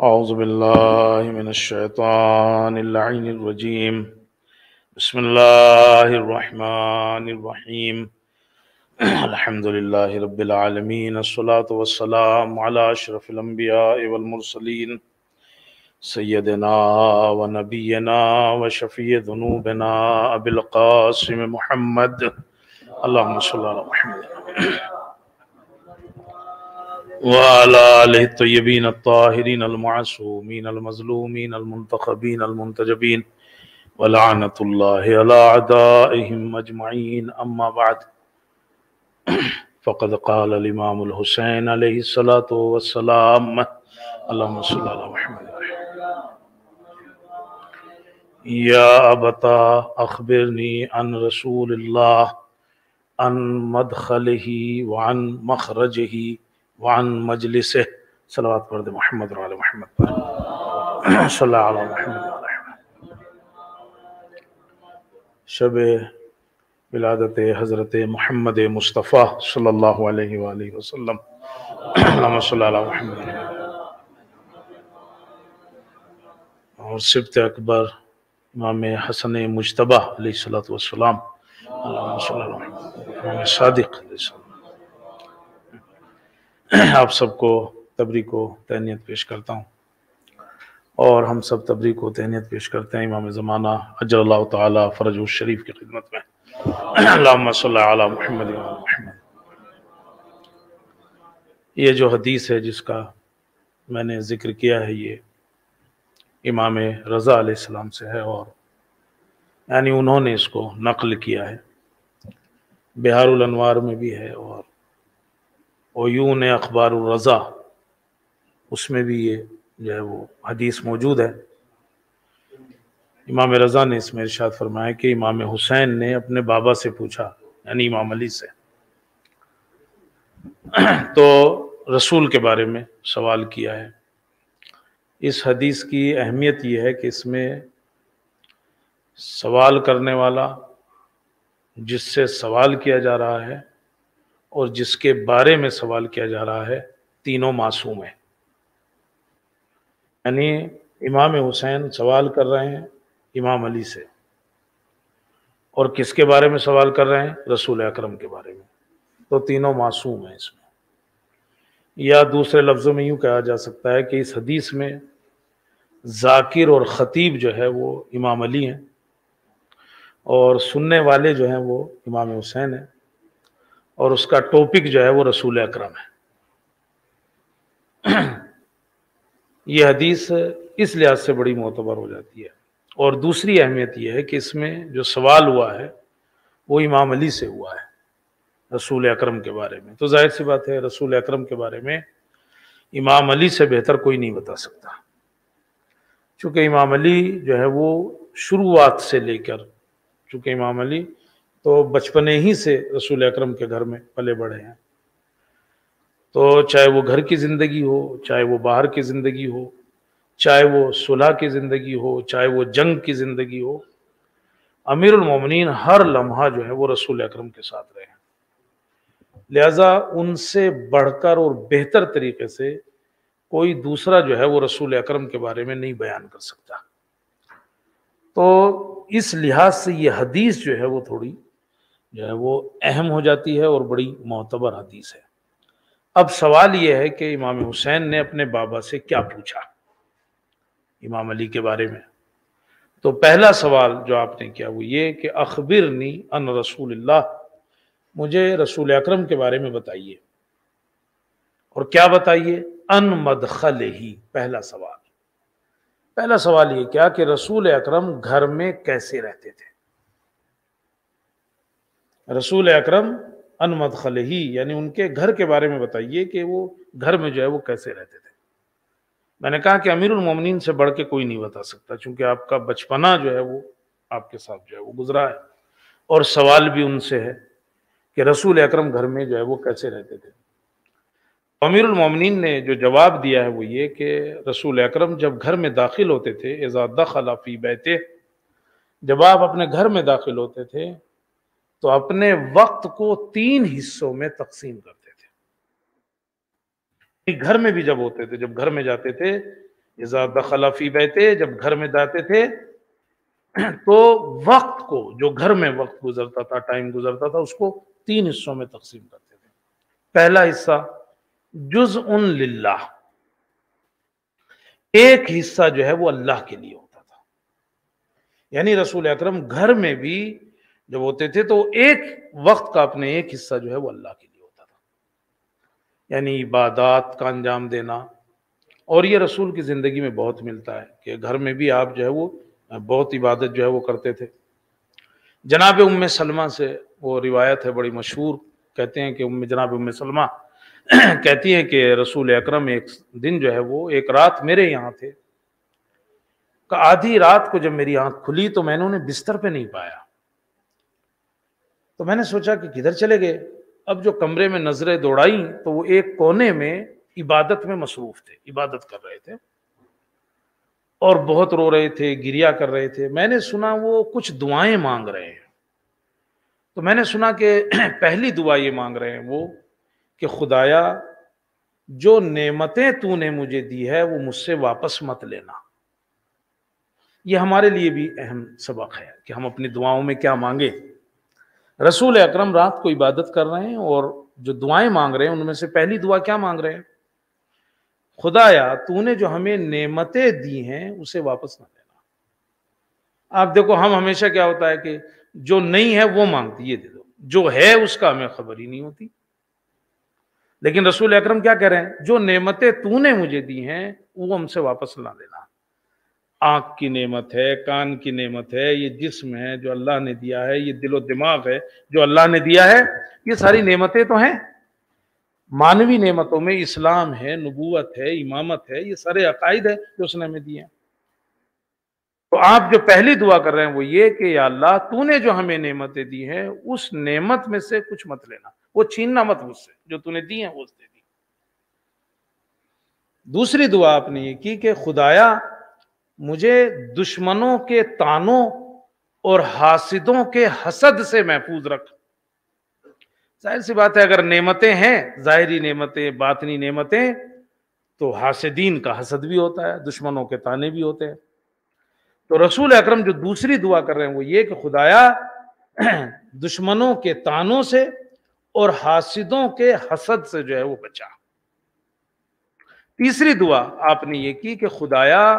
أعوذ بالله من الشيطان اللعين الرجيم. بسم الله الرحمن الرحيم. الحمد لله رب العالمين، الصلاة والسلام على أشرف الأنبياء والمرسلين سيدنا ونبينا وشفيع ذنوبنا أبي القاسم محمد، اللهم صل على محمد وعلى آله الطيبين الطاهرين المعصومين المظلومين المنتخبين المنتجبين ولعنة الله على أعدائهم أجمعين. أما بعد، فقد قال الإمام الحسين عليه الصلاة والسلام، اللهم صل على محمد يا أبتا أخبرني عن رسول الله، عن مدخله وعن مخرجه وعن مجلسه. صلوات پڑھ دے محمد وعلی محمد صلی اللہ علیہ محمد وعلی محمد۔ شب ولادت حضرت محمد مصطفیٰ صلی اللہ علیہ وآلہ وسلم، اللہم صلی اللہ علیہ محمد۔ اور سبت اکبر امام حسن مجتبی علیہ السلام، اللہم صلی اللہ علیہ محمد، امام صادق علیہ السلام۔ آپ سب کو تبریک و تہنیت پیش کرتا ہوں، اور ہم سب تبریک و تہنیت پیش کرتے ہیں امام زمانہ اجر اللہ تعالی فرجہ الشریف کی خدمت میں، اللہم صلی علی محمد و علی محمد۔ یہ جو حدیث ہے جس کا میں نے ذکر کیا ہے، یہ امام رضا علیہ السلام سے ہے، اور یعنی انہوں نے اس کو نقل کیا ہے۔ بہار الانوار میں بھی ہے، اور عیون اخبار الرضا اس میں بھی یہ جو ہے وہ حدیث موجود ہے۔ امام رضا نے اس میں ارشاد فرمایا کہ امام حسین نے اپنے بابا سے پوچھا، یعنی امام علی سے، تو رسول کے بارے میں سوال کیا ہے۔ اس حدیث کی اہمیت یہ ہے کہ اس میں سوال کرنے والا، جس سے سوال کیا جا رہا ہے، اور جس کے بارے میں سوال کیا جا رہا ہے، تینوں معصوم ہیں۔ یعنی امام حسین سوال کر رہے ہیں امام علی سے، اور کس کے بارے میں سوال کر رہے ہیں؟ رسول اکرم کے بارے میں، تو تینوں معصوم ہیں اس میں۔ یا دوسرے لفظوں میں یوں کہا جا سکتا ہے کہ اس حدیث میں ذاکر اور خطیب جو ہے وہ امام علی ہیں، اور سننے والے جو ہیں وہ امام حسین ہیں، اور اس کا ٹاپک جو ہے وہ رسول اکرم ہے۔ یہ حدیث اس لحاظ سے بڑی معتبر ہو جاتی ہے۔ اور دوسری اہمیت یہ ہے کہ اس میں جو سوال ہوا ہے وہ امام علی سے ہوا ہے رسول اکرم کے بارے میں، تو ظاہر سی بات ہے رسول اکرم کے بارے میں امام علی سے بہتر کوئی نہیں بتا سکتا، چونکہ امام علی جو ہے وہ شروعات سے لے کر، چونکہ امام علی تو بچپنے ہی سے رسول اکرم کے گھر میں پلے بڑھے ہیں، تو چاہے وہ گھر کی زندگی ہو، چاہے وہ باہر کی زندگی ہو، چاہے وہ صلح کی زندگی ہو، چاہے وہ جنگ کی زندگی ہو، امیر المومنین ہر لمحہ جو ہے وہ رسول اکرم کے ساتھ رہے ہیں۔ لہٰذا ان سے بڑھ کر اور بہتر طریقے سے کوئی دوسرا جو ہے وہ رسول اکرم کے بارے میں نہیں بیان کر سکتا۔ تو اس لحاظ سے یہ حدیث جو ہے وہ تھوڑی جو ہے وہ اہم ہو جاتی ہے اور بڑی معتبر حدیث ہے۔ اب سوال یہ ہے کہ امام حسین نے اپنے بابا سے کیا پوچھا امام علی کے بارے میں؟ تو پہلا سوال جو آپ نے کیا وہ یہ کہ اخبرنی عن رسول اللہ، مجھے رسول اکرم کے بارے میں بتائیے، اور کیا بتائیے؟ ان مدخلہ، پہلا سوال یہ کیا کہ رسول اکرم گھر میں کیسے رہتے تھے؟ رسول اکرم ان مدخلہ، یعنی ان کے گھر کے بارے میں بتائیے کہ وہ گھر میں جو ہے وہ کیسے رہتے تھے۔ میں نے کہا کہ امیر المومنین سے بڑھ کے کوئی نہیں بتا سکتا، چونکہ آپ کا بچپنا جو ہے وہ آپ کے ساتھ جو ہے وہ گزرا ہے، اور سوال بھی ان سے ہے کہ رسول اکرم گھر میں جو ہے وہ کیسے رہتے تھے۔ امیر المومنین نے جو جواب دیا ہے وہ یہ کہ رسول اکرم جب گھر میں داخل ہوتے تھے، اذا دخل فی بیتہ، جب آپ اپنے گھر میں داخل ہوتے تھے تو اپنے وقت کو 3 حصوں میں تقسیم کرتے تھے۔ گھر میں بھی جب ہوتے تھے، جب گھر میں جاتے تھے اذا دخل فی بیتے، جب گھر میں جاتے تھے تو وقت کو، جو گھر میں وقت گزرتا تھا، ٹائم گزرتا تھا، اس کو 3 حصوں میں تقسیم کرتے تھے۔ پہلا حصہ جزء للہ، ایک حصہ جو ہے وہ اللہ کے لیے ہوتا تھا۔ یعنی رسول اکرم گھر میں بھی جب ہوتے تھے تو ایک وقت کا اپنے ایک حصہ جو ہے وہ اللہ کے لیے ہوتا تھا، یعنی عبادات کا انجام دینا۔ اور یہ رسول کی زندگی میں بہت ملتا ہے کہ گھر میں بھی آپ جو ہے وہ بہت عبادت جو ہے وہ کرتے تھے۔ جناب ام سلمہ سے وہ روایت ہے بڑی مشہور، کہتے ہیں کہ جناب ام سلمہ کہتی ہیں کہ رسول اکرم ایک دن جو ہے وہ ایک رات میرے یہاں تھے، کہ آدھی رات کو جب میری آنکھ کھلی تو میں نے انہیں بستر پہ نہیں پایا، تو میں نے سوچا کہ کدھر چلے گئے۔ اب جو کمرے میں نظریں دوڑائیں تو وہ ایک کونے میں عبادت میں مصروف تھے، عبادت کر رہے تھے اور بہت رو رہے تھے، گریا کر رہے تھے۔ میں نے سنا وہ کچھ دعائیں مانگ رہے ہیں، تو میں نے سنا کہ پہلی دعا یہ مانگ رہے ہیں وہ کہ خدایا جو نعمتیں تو نے مجھے دی ہے وہ مجھ سے واپس مت لینا۔ یہ ہمارے لیے بھی اہم سبق ہے کہ ہم اپنی دعاؤں میں کیا مانگیں۔ رسول اکرم رات کو عبادت کر رہے ہیں اور جو دعائیں مانگ رہے ہیں ان میں سے پہلی دعا کیا مانگ رہے ہیں؟ خدایا تو نے جو ہمیں نعمتیں دی ہیں اسے واپس نہ لینا۔ آپ دیکھو ہم ہمیشہ کیا ہوتا ہے کہ جو نہیں ہے وہ مانگتی، یہ دے دو، جو ہے اس کا ہمیں خبر ہی نہیں ہوتی۔ لیکن رسول اکرم کیا کہہ رہے ہیں؟ جو نعمتیں تو نے مجھے دی ہیں وہ ہم سے واپس نہ لینا۔ آنکھ کی نعمت ہے، کان کی نعمت ہے، یہ جسم ہے جو اللہ نے دیا ہے، یہ دل و دماغ ہے جو اللہ نے دیا ہے، یہ ساری نعمتیں تو ہیں۔ مانوی نعمتوں میں اسلام ہے، نبوت ہے، امامت ہے، یہ سارے عقائد ہے جو اس نے ہمیں دیے ہیں۔ تو آپ جو پہلی دعا کر رہے ہیں وہ یہ کہ یا اللہ تو نے جو ہمیں نعمتیں دی ہیں اس نعمت میں سے کچھ مت لینا، وہ چھیننا مت مجھ سے، جو تو نے دی ہیں وہ دے دی۔ دوسری دعا آپ نے یہ کی کہ خدایا مجھے دشمنوں کے طعنوں اور حاسدوں کے حسد سے محفوظ رکھ۔ ظاہر سی بات ہے اگر نعمتیں ہیں، ظاہری نعمتیں، باطنی نعمتیں، تو حاسدین کا حسد بھی ہوتا ہے، دشمنوں کے طعنے بھی ہوتے ہیں۔ تو رسول اکرم جو دوسری دعا کر رہے ہیں وہ یہ کہ خدایا دشمنوں کے طعنوں سے اور حاسدوں کے حسد سے جو ہے وہ بچا۔ تیسری دعا آپ نے یہ کی کہ خدایا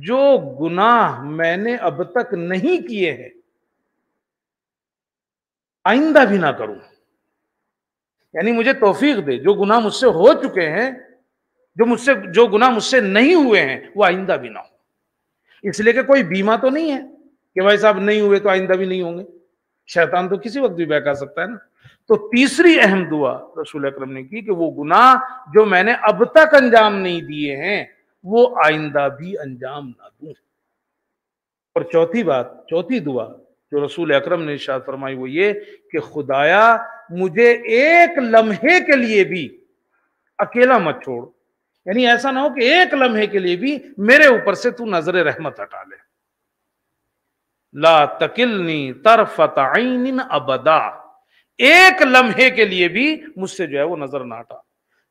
جو گناہ میں نے اب تک نہیں کیے ہیں آئندہ بھی نہ کروں، یعنی مجھے توفیق دے، جو گناہ مجھ سے ہو چکے ہیں، جو گناہ مجھ سے نہیں ہوئے ہیں وہ آئندہ بھی نہ ہو۔ اس لیے کہ کوئی بیمہ تو نہیں ہے کہ بھائی صاحب نہیں ہوئے تو آئندہ بھی نہیں ہوں گے، شیطان تو کسی وقت بھی بہکا سکتا ہے نا۔ تو تیسری اہم دعا رسول اکرم نے کی کہ وہ گناہ جو میں نے اب تک انجام نہیں دیے ہیں وہ آئندہ بھی انجام نہ دوں۔ اور چوتھی دعا جو رسول اکرم نے ارشاد فرمائی وہ یہ کہ خدایا مجھے ایک لمحے کے لیے بھی اکیلا مت چھوڑ، یعنی ایسا نہ ہو کہ ایک لمحے کے لیے بھی میرے اوپر سے تو نظر رحمت ہٹا لے۔ لا تکلنی طرفت عین ابدا، ایک لمحے کے لیے بھی مجھ سے جو ہے وہ نظر نہ ہٹا۔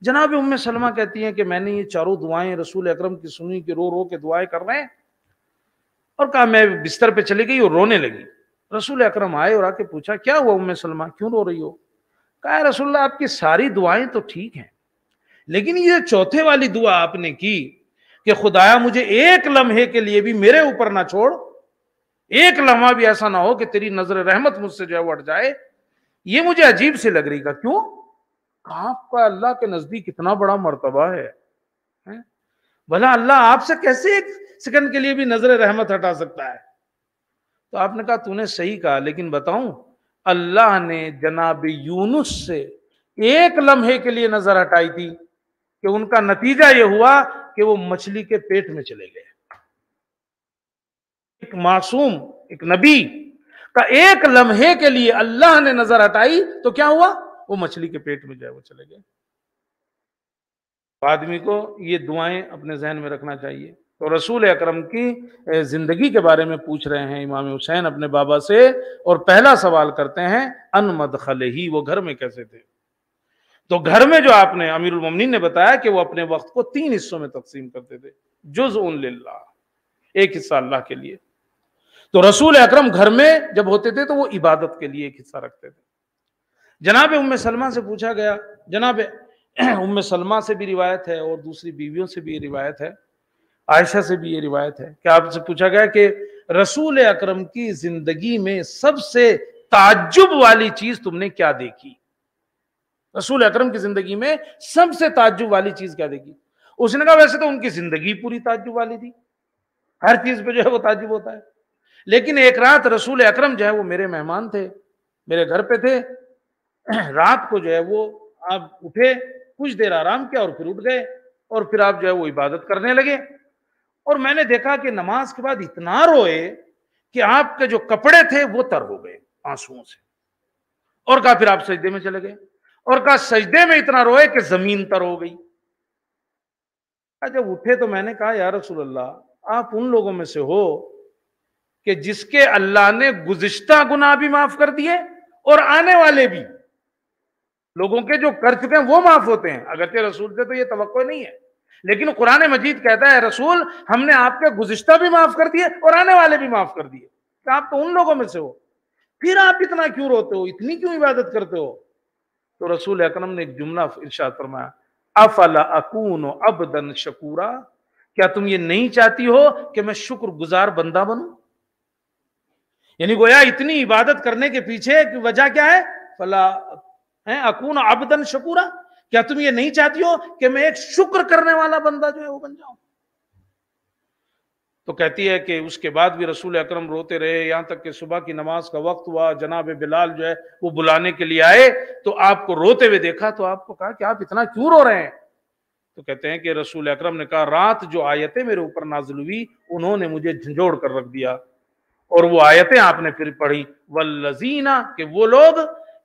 جناب ام سلمہ کہتی ہیں کہ میں نے یہ چاروں دعائیں رسول اکرم کی سنی کہ رو رو کے دعائیں کر رہے ہیں، اور کہا میں بستر پہ چلی گئی اور رونے لگی۔ رسول اکرم آئے اور آ کے پوچھا کیا ہوا ام سلمہ، کیوں رو رہی ہو؟ کہا رسول اللہ آپ کی ساری دعائیں تو ٹھیک ہیں لیکن یہ چوتھے والی دعا آپ نے کی کہ خدایا مجھے ایک لمحے کے لیے بھی میرے اوپر نہ چھوڑ، ایک لمحہ بھی ایسا نہ ہو کہ تیری نظر رحمت مجھ سے جو ہے وہ ہٹ جائے، یہ مجھے عجیب سی لگ رہی۔ کا کیوں؟ آپ کا اللہ کے نزدیک اتنا بڑا مرتبہ ہے، بھلا اللہ آپ سے کیسے ایک سیکنڈ کے لیے بھی نظر رحمت ہٹا سکتا ہے؟ تو آپ نے کہا تو نے صحیح کہا، لیکن بتاؤں اللہ نے جناب یونس سے ایک لمحے کے لیے نظر ہٹائی تھی کہ ان کا نتیجہ یہ ہوا کہ وہ مچھلی کے پیٹ میں چلے گئے۔ ایک معصوم، ایک نبی کا ایک لمحے کے لیے اللہ نے نظر ہٹائی تو کیا ہوا؟ وہ مچھلی کے پیٹ میں جائے وہ چلے گئے۔ آدمی کو یہ دعائیں اپنے ذہن میں رکھنا چاہیے۔ تو رسول اکرم کی زندگی کے بارے میں پوچھ رہے ہیں امام حسین اپنے بابا سے، اور پہلا سوال کرتے ہیں ان مدخلہ، وہ گھر میں کیسے تھے؟ تو گھر میں جو آپ نے امیر المومنین نے بتایا کہ وہ اپنے وقت کو 3 حصوں میں تقسیم کرتے تھے۔ جزء للہ، ایک حصہ اللہ کے لیے۔ تو رسول اکرم گھر میں جب ہوتے تھے تو وہ عبادت کے لیے ایک حصہ رکھتے تھے۔ جناب ام سلمہ سے پوچھا گیا، جناب ام سلمہ سے بھی روایت ہے اور دوسری بیویوں سے بھی روایت ہے، عائشہ سے بھی یہ روایت ہے کہ آپ سے پوچھا گیا کہ رسول اکرم کی زندگی میں سب سے تعجب والی چیز تم نے کیا دیکھی؟ رسول اکرم کی زندگی میں سب سے تعجب والی چیز کیا دیکھی؟ اس نے کہا ویسے تو ان کی زندگی پوری تعجب والی تھی، ہر چیز پہ جو ہے وہ تعجب ہوتا ہے، لیکن ایک رات رسول اکرم جو ہے وہ میرے مہمان تھے، میرے گھر پہ تھے، رات کو جو ہے وہ آپ اٹھے، کچھ دیر آرام کیا اور پھر اٹھ گئے، اور پھر آپ جو ہے وہ عبادت کرنے لگے، اور میں نے دیکھا کہ نماز کے بعد اتنا روئے کہ آپ کے جو کپڑے تھے وہ تر ہو گئے آنسوؤں سے، اور کہا پھر آپ سجدے میں چلے گئے، اور کہا سجدے میں اتنا روئے کہ زمین تر ہو گئی۔ جب اٹھے تو میں نے کہا یا رسول اللہ، آپ ان لوگوں میں سے ہو کہ جس کے اللہ نے گزشتہ گناہ بھی معاف کر دیے اور آنے والے بھی، لوگوں کے جو کر چکے ہیں وہ معاف ہوتے ہیں، اگرچہ رسول سے تو یہ توقع نہیں ہے، لیکن قرآن مجید کہتا ہے رسول ہم نے آپ کے گزشتہ بھی معاف کر دیے اور آنے والے بھی معاف کر دیے، کہ آپ تو ان لوگوں میں سے ہو، پھر آپ اتنا کیوں روتے ہو، اتنی کیوں عبادت کرتے ہو؟ تو رسول اکرم نے ایک جملہ ارشاد فرمایا، افلا اکون عبدا شکورا، کیا تم یہ نہیں چاہتی ہو کہ میں شکر گزار بندہ بنوں؟ یعنی گویا اتنی عبادت کرنے کے پیچھے کی وجہ کیا ہے؟ فلا اکون عبدا شکورا، کیا تم یہ نہیں چاہتی ہو کہ میں ایک شکر کرنے والا بندہ جو ہے وہ بن جاؤں؟ تو کہتی ہے کہ اس کے بعد بھی رسول اکرم روتے رہے، یہاں تک کہ صبح کی نماز کا وقت ہوا، جناب بلال جو ہے وہ بلانے کے لیے آئے، تو آپ کو روتے ہوئے دیکھا تو آپ کو کہا کہ آپ اتنا کیوں رو رہے ہیں؟ تو کہتے ہیں کہ رسول اکرم نے کہا رات جو آیتیں میرے اوپر نازل ہوئی انہوں نے مجھے جھنجھوڑ کر رکھ دیا، اور وہ آیتیں آپ نے پھر پڑھی، والذین، کہ وہ لوگ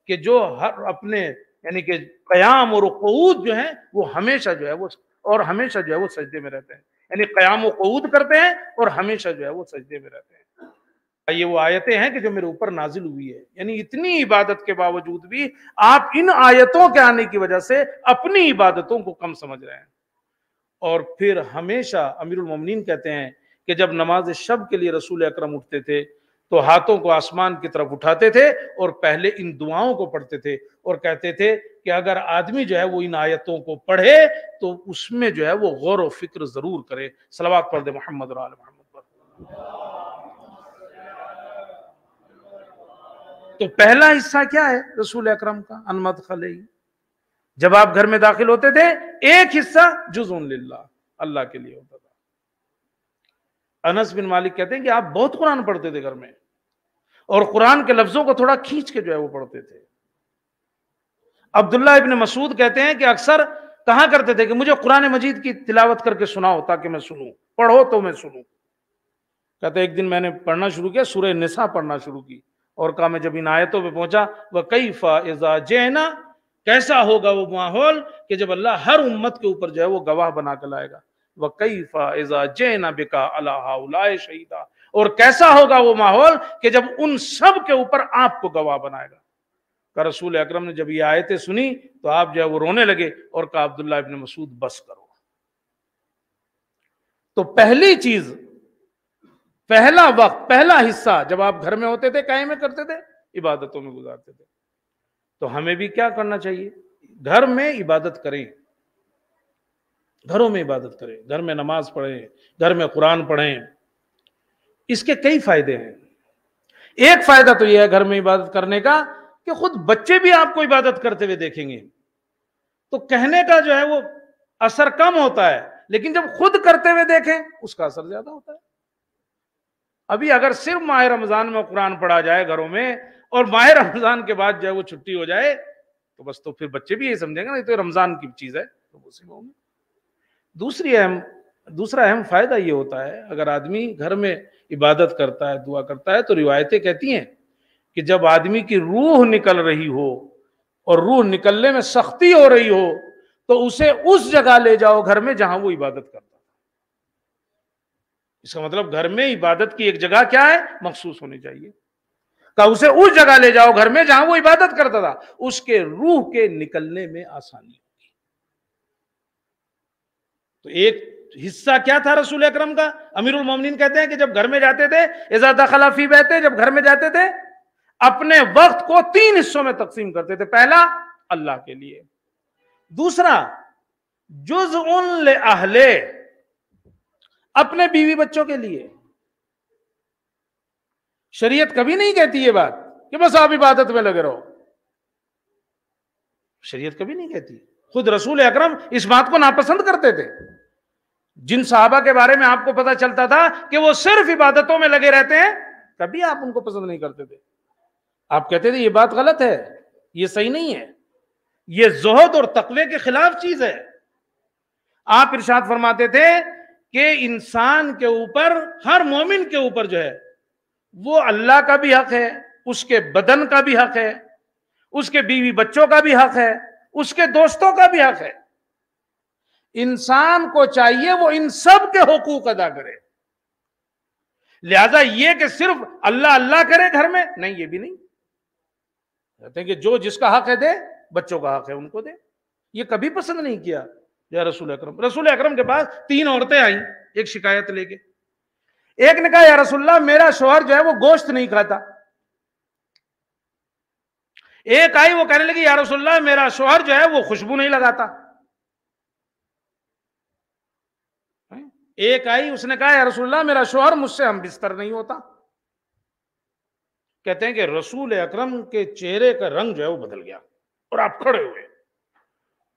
کہ جو ہر اپنے یعنی کہ قیام اور قعود جو ہیں وہ ہمیشہ جو ہے وہ اور ہمیشہ جو ہے وہ سجدے میں رہتے ہیں، یعنی قیام و قعود کرتے ہیں اور ہمیشہ جو ہے وہ سجدے میں رہتے ہیں۔ یہ وہ آیتیں ہیں کہ جو میرے اوپر نازل ہوئی ہے، یعنی اتنی عبادت کے باوجود بھی آپ ان آیتوں کے آنے کی وجہ سے اپنی عبادتوں کو کم سمجھ رہے ہیں۔ اور پھر ہمیشہ امیر المومنین کہتے ہیں کہ جب نماز شب کے لیے رسول اکرم اٹھتے تھے تو ہاتھوں کو آسمان کی طرف اٹھاتے تھے اور پہلے ان دعاؤں کو پڑھتے تھے اور کہتے تھے کہ اگر آدمی جو ہے وہ ان آیتوں کو پڑھے تو اس میں جو ہے وہ غور و فکر ضرور کرے۔ صلوات پڑھ دے محمد اور آل محمد پر۔ تو پہلا حصہ کیا ہے رسول اکرم کا؟ ان مدخلہ، جب آپ گھر میں داخل ہوتے تھے ایک حصہ جزء للہ، اللہ کے لیے ہوتا تھا۔ انس بن مالک کہتے ہیں کہ آپ بہت قرآن پڑھتے تھے گھر میں، اور قرآن کے لفظوں کو تھوڑا کھینچ کے جو ہے وہ پڑھتے تھے۔ عبداللہ ابن مسعود کہتے ہیں کہ اکثر کہا کرتے تھے کہ مجھے قرآن مجید کی تلاوت کر کے سناؤ تاکہ میں سنوں، پڑھو تو میں سنوں۔ کہتے ایک دن میں نے پڑھنا شروع کیا، سورہ نساء پڑھنا شروع کی، اور کہا میں جب ان آیتوں پہ پہنچا وَكَيْفَ إِذَا جِئْنَا، کیسا ہوگا وہ ماحول کہ جب اللہ ہر امت کے اوپر جو ہے وہ گواہ بنا کے لائے گا، وَكَيْفَ إِذَا جِئْنَا بِكَ عَلَىٰ هَؤُلَاءِ شَهِيدًا، اور کیسا ہوگا وہ ماحول کہ جب ان سب کے اوپر آپ کو گواہ بنائے گا۔ کہ رسول اکرم نے جب یہ آیتیں سنی تو آپ جو ہے وہ رونے لگے اور کہا عبداللہ ابن مسعود بس کرو۔ تو پہلی چیز، پہلا وقت، پہلا حصہ جب آپ گھر میں ہوتے تھے کائے میں کرتے تھے؟ عبادتوں میں گزارتے تھے۔ تو ہمیں بھی کیا کرنا چاہیے؟ گھر میں عبادت کریں، گھروں میں عبادت کریں، گھر میں نماز پڑھیں، گھر میں قرآن پڑھیں۔ اس کے کئی فائدے ہیں۔ ایک فائدہ تو یہ ہے گھر میں عبادت کرنے کا کہ خود بچے بھی آپ کو عبادت کرتے ہوئے دیکھیں گے تو کہنے کا جو ہے وہ اثر کم ہوتا ہے، لیکن جب خود کرتے ہوئے دیکھیں اس کا اثر زیادہ ہوتا ہے۔ ابھی اگر صرف ماہ رمضان میں قرآن پڑھا جائے گھروں میں اور ماہ رمضان کے بعد جو ہے وہ چھٹی ہو جائے تو بس تو پھر بچے بھی یہ سمجھیں گے نا یہ تو رمضان کی چیز ہے تو اسی میں ہوں گے۔ دوسرا اہم فائدہ یہ ہوتا ہے اگر آدمی گھر میں عبادت کرتا ہے، دعا کرتا ہے، تو روایتیں کہتی ہیں کہ جب آدمی کی روح نکل رہی ہو اور روح نکلنے میں سختی ہو رہی ہو تو اسے اس جگہ لے جاؤ گھر میں جہاں وہ عبادت کرتا ہے۔ اس کا مطلب گھر میں عبادت کی ایک جگہ کیا ہے؟ مخصوص ہونی چاہیے۔ کہ اسے اس جگہ لے جاؤ گھر میں جہاں وہ عبادت کرتا تھا، اس کے روح کے نکلنے میں آسانی ہوگی۔ تو ایک حصہ کیا تھا رسول اکرم کا؟ امیر المومنین کہتے ہیں کہ جب گھر میں جاتے تھے، اذا دخل فی بیتے، جب گھر میں جاتے تھے اپنے وقت کو 3 حصوں میں تقسیم کرتے تھے۔ پہلا اللہ کے لیے، دوسرا جزء لأہلہ، اپنے بیوی بچوں کے لیے۔ شریعت کبھی نہیں کہتی یہ بات کہ بس آپ عبادت میں لگے رہو، شریعت کبھی نہیں کہتی۔ خود رسول اکرم اس بات کو ناپسند کرتے تھے۔ جن صحابہ کے بارے میں آپ کو پتا چلتا تھا کہ وہ صرف عبادتوں میں لگے رہتے ہیں، کبھی آپ ان کو پسند نہیں کرتے تھے۔ آپ کہتے تھے یہ بات غلط ہے، یہ صحیح نہیں ہے، یہ زہد اور تقوی کے خلاف چیز ہے۔ آپ ارشاد فرماتے تھے کہ انسان کے اوپر، ہر مومن کے اوپر جو ہے وہ اللہ کا بھی حق ہے، اس کے بدن کا بھی حق ہے، اس کے بیوی بچوں کا بھی حق ہے، اس کے دوستوں کا بھی حق ہے۔ انسان کو چاہیے وہ ان سب کے حقوق ادا کرے۔ لہذا یہ کہ صرف اللہ اللہ کرے گھر میں، نہیں، یہ بھی نہیں کہتے ہیں کہ جو جس کا حق ہے دے، بچوں کا حق ہے ان کو دے۔ یہ کبھی پسند نہیں کیا یا رسول اکرم۔ رسول اکرم کے پاس 3 عورتیں آئیں ایک شکایت لے کے۔ ایک نے کہا یا رسول اللہ میرا شوہر جو ہے وہ گوشت نہیں کھاتا۔ ایک آئی وہ کہنے لگی یا رسول اللہ میرا شوہر جو ہے وہ خوشبو نہیں لگاتا۔ ایک آئی اس نے کہا یا رسول اللہ میرا شوہر مجھ سے ہم بستر نہیں ہوتا۔ کہتے ہیں کہ رسول اکرم کے چہرے کا رنگ جو ہے وہ بدل گیا اور آپ کھڑے ہوئے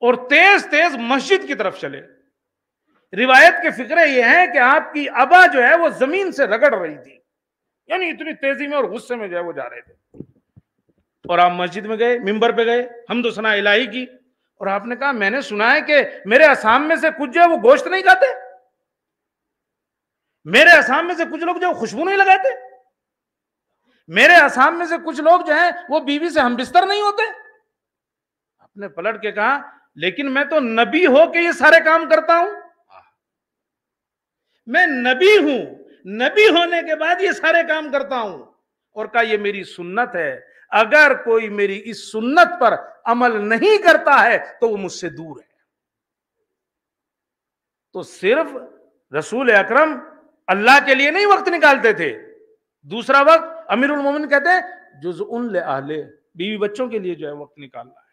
اور تیز تیز مسجد کی طرف چلے۔ روایت کے فقرے یہ ہیں کہ آپ کی ابا جو ہے وہ زمین سے رگڑ رہی تھی، یعنی اتنی تیزی میں اور غصے میں جو ہے وہ جا رہے تھے۔ اور آپ مسجد میں گئے، ممبر پہ گئے، حمد و ثنا الہی کی، اور آپ نے کہا میں نے سنا ہے کہ میرے اسام میں سے کچھ جو ہے وہ گوشت نہیں کھاتے، میرے اسام میں سے کچھ لوگ جو ہے خوشبو نہیں لگاتے، میرے اسام میں سے کچھ لوگ جو ہیں وہ بیوی سے ہم بستر نہیں ہوتے۔ آپ نے پلٹ کے کہا لیکن میں تو نبی ہو کے یہ سارے کام کرتا ہوں، میں نبی ہوں، نبی ہونے کے بعد یہ سارے کام کرتا ہوں، اور کہا یہ میری سنت ہے، اگر کوئی میری اس سنت پر عمل نہیں کرتا ہے تو وہ مجھ سے دور ہے۔ تو صرف رسول اکرم اللہ کے لیے نہیں وقت نکالتے تھے، دوسرا وقت امیر المومنین کہتے ہیں جزء لأہلہ، بیوی بچوں کے لیے جو ہے وقت نکالنا ہے۔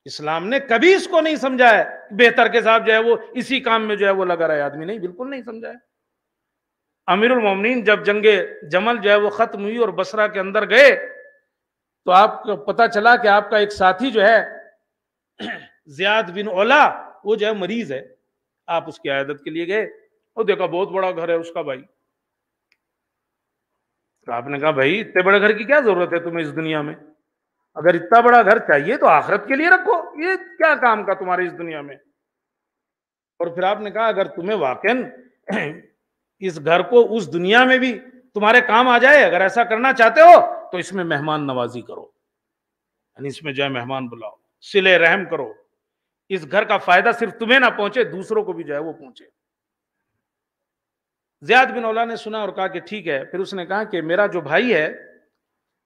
اسلام نے کبھی اس کو نہیں سمجھا ہے بہتر کے صاحب جو ہے وہ اسی کام میں جو ہے وہ لگا رہے آدمی، نہیں، بالکل نہیں سمجھا ہے۔ امیر المومنین جب جنگ جمل جو ہے وہ ختم ہوئی اور بصرہ کے اندر گئے تو آپ کو پتا چلا کہ آپ کا ایک ساتھی جو ہے زیاد بن اولا، وہ جو ہے مریض ہے۔ آپ اس کی عیادت کے لیے گئے اور دیکھا بہت بڑا گھر ہے اس کا بھائی۔ تو آپ نے کہا بھائی اتنے بڑے گھر کی کیا ضرورت ہے تمہیں اس دنیا میں؟ اگر اتنا بڑا گھر چاہیے تو آخرت کے لیے رکھو، یہ کیا کام کا تمہارے اس دنیا میں؟ اور پھر آپ نے کہا اگر تمہیں واقعاً اس گھر کو اس دنیا میں بھی تمہارے کام آ جائے، اگر ایسا کرنا چاہتے ہو تو اس میں مہمان نوازی کرو، یعنی اس میں جو ہے مہمان بلاؤ، صلہ رحم کرو، اس گھر کا فائدہ صرف تمہیں نہ پہنچے دوسروں کو بھی جو ہے وہ پہنچے۔ زیاد بن اولا نے سنا اور کہا کہ ٹھیک ہے۔ پھر اس نے کہا کہ میرا جو بھائی ہے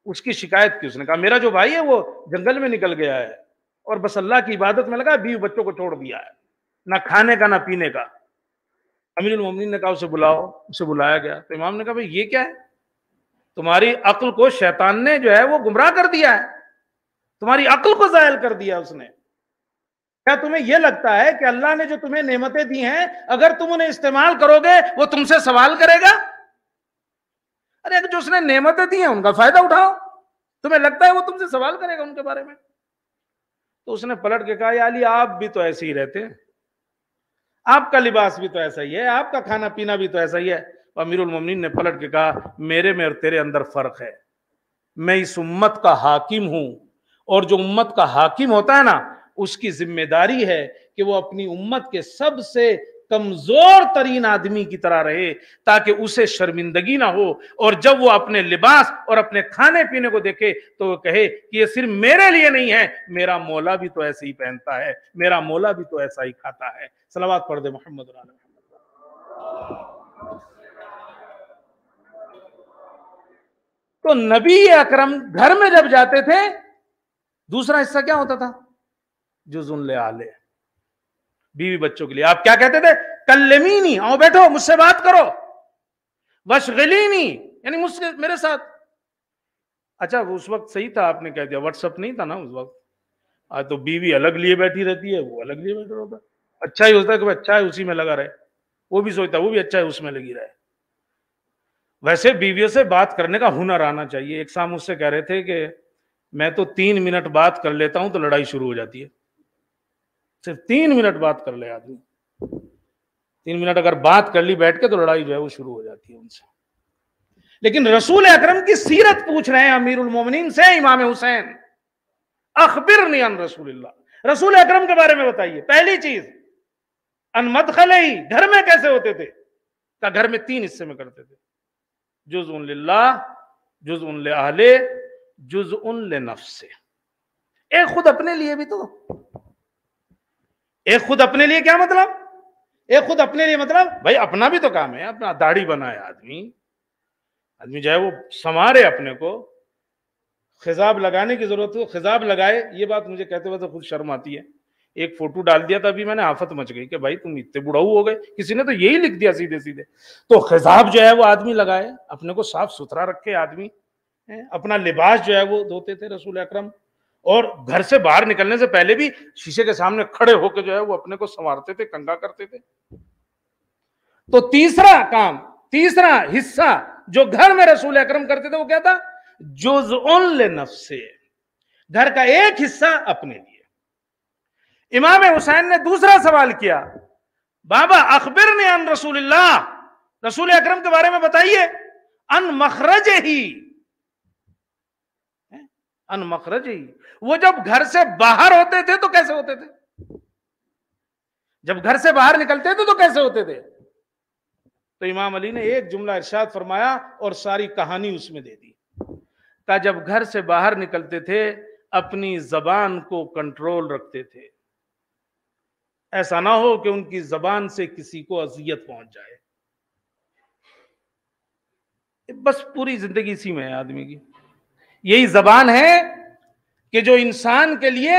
اس کی شکایت کی، اس نے کہا میرا جو بھائی ہے وہ جنگل میں نکل گیا ہے اور بس اللہ کی عبادت میں لگا، بیوی بچوں کو چھوڑ دیا ہے، نہ کھانے کا نہ پینے کا۔ امیر المومنین نے کہا اسے بلاؤ، اسے بلایا گیا تو امام نے کہا بھئی یہ کیا ہے؟ تمہاری عقل کو شیطان نے جو ہے وہ گمراہ کر دیا ہے، تمہاری عقل کو زائل کر دیا اس نے۔ کیا تمہیں یہ لگتا ہے کہ اللہ نے جو تمہیں نعمتیں دی ہیں اگر تم انہیں استعمال کرو گے وہ تم سے سوال کرے گا؟ ارے جو اس نے نعمتیں دی ہیں ان کا فائدہ اٹھاؤ، تمہیں لگتا ہے وہ تم سے سوال کرے گا ان کے بارے میں؟ تو اس نے پلٹ کے کہا یا علی آپ بھی تو ایسے ہی رہتے ہیں، آپ کا لباس بھی تو ایسا ہی ہے، آپ کا کھانا پینا بھی تو ایسا ہی ہے۔ امیر المومنین نے پلٹ کے کہا میرے میں اور تیرے اندر فرق ہے، میں اس امت کا حاکم ہوں، اور جو امت کا حاکم ہوتا ہے نا اس کی ذمہ داری ہے کہ وہ اپنی امت کے سب سے کمزور ترین آدمی کی طرح رہے تاکہ اسے شرمندگی نہ ہو، اور جب وہ اپنے لباس اور اپنے کھانے پینے کو دیکھے تو وہ کہے کہ یہ صرف میرے لیے نہیں ہے، میرا مولا بھی تو ایسے ہی پہنتا ہے، میرا مولا بھی تو ایسا ہی کھاتا ہے۔ صلوات پڑھ دے محمد علیہ محمد۔ تو نبی اکرم گھر میں جب جاتے تھے دوسرا حصہ کیا ہوتا تھا؟ جزء لأہلہ، بیوی بچوں کے لیے آپ کیا کہتے تھے؟ کلمینی، آؤ بیٹھو مجھ سے بات کرو، وشغلینی یعنی مجھ سے میرے ساتھ. اچھا اس وقت صحیح تھا، آپ نے کہہ دیا، واٹس ایپ نہیں تھا نا اس وقت. آج تو بیوی الگ لیے بیٹھی رہتی ہے، وہ الگ لیے بیٹھا ہوتا ہے. اچھا ہی ہوتا ہے کہ اچھا ہے اسی میں لگا رہے، وہ بھی سوچتا ہے وہ بھی اچھا ہے اس میں لگی رہے. ویسے بیویوں سے بات کرنے کا ہنر آنا چاہیے. ایک صاحب مجھ سے کہہ رہے تھے کہ میں تو 3 منٹ بات کر لیتا ہوں تو لڑائی شروع ہو جاتی ہے. صرف 3 منٹ بات کر لے آدمی، 3 منٹ اگر بات کر لی بیٹھ کے تو لڑائی جو ہے وہ شروع ہو جاتی ہے ان سے. لیکن رسول اکرم کی سیرت پوچھ رہے ہیں امیر المومنین سے امام حسین، اخبرنی عن رسول اللہ، رسول اکرم کے بارے میں بتائیے. پہلی چیز ان مدخلہی، گھر میں کیسے ہوتے تھے؟ کہ گھر میں 3 حصے میں کرتے تھے، جزء للہ، جزء لأہلہ، جزء لنفسہ. ایک خود اپنے لیے بھی تو، ایک خود اپنے لیے کیا مطلب؟ ایک خود اپنے لیے مطلب بھائی اپنا بھی تو کام ہے. اپنا داڑھی بنائے آدمی جو ہے وہ سنوارے اپنے کو، خضاب لگانے کی ضرورت ہو خضاب لگائے. یہ بات مجھے کہتے ہوئے تو خود شرم آتی ہے. ایک فوٹو ڈال دیا تھا ابھی میں نے، آفت مچ گئی کہ بھائی تم اتنے بڑھاؤ ہو گئے. کسی نے تو یہی لکھ دیا سیدھے سیدھے. تو خضاب جو ہے وہ آدمی لگائے، اپنے کو صاف ستھرا رکھے آدمی. اپنا لباس جو ہے وہ دھوتے تھے رسول اکرم، اور گھر سے باہر نکلنے سے پہلے بھی شیشے کے سامنے کھڑے ہو کے جو ہے وہ اپنے کو سنوارتے تھے، کنگھا کرتے تھے. تو تیسرا کام، تیسرا حصہ جو گھر میں رسول اکرم کرتے تھے وہ کیا تھا؟ جزء لنفسہ، گھر کا ایک حصہ اپنے لیے. امام حسین نے دوسرا سوال کیا، بابا اخبرنی عن رسول اللہ، رسول اکرم کے بارے میں بتائیے. ان مخرجہ، ان مخرجہ، وہ جب گھر سے باہر ہوتے تھے تو کیسے ہوتے تھے؟ جب گھر سے باہر نکلتے تھے تو کیسے ہوتے تھے؟ تو امام علی نے ایک جملہ ارشاد فرمایا اور ساری کہانی اس میں دے دی. کہ جب گھر سے باہر نکلتے تھے اپنی زبان کو کنٹرول رکھتے تھے، ایسا نہ ہو کہ ان کی زبان سے کسی کو اذیت پہنچ جائے. بس پوری زندگی اسی میں ہے آدمی کی. یہی زبان ہے کہ جو انسان کے لیے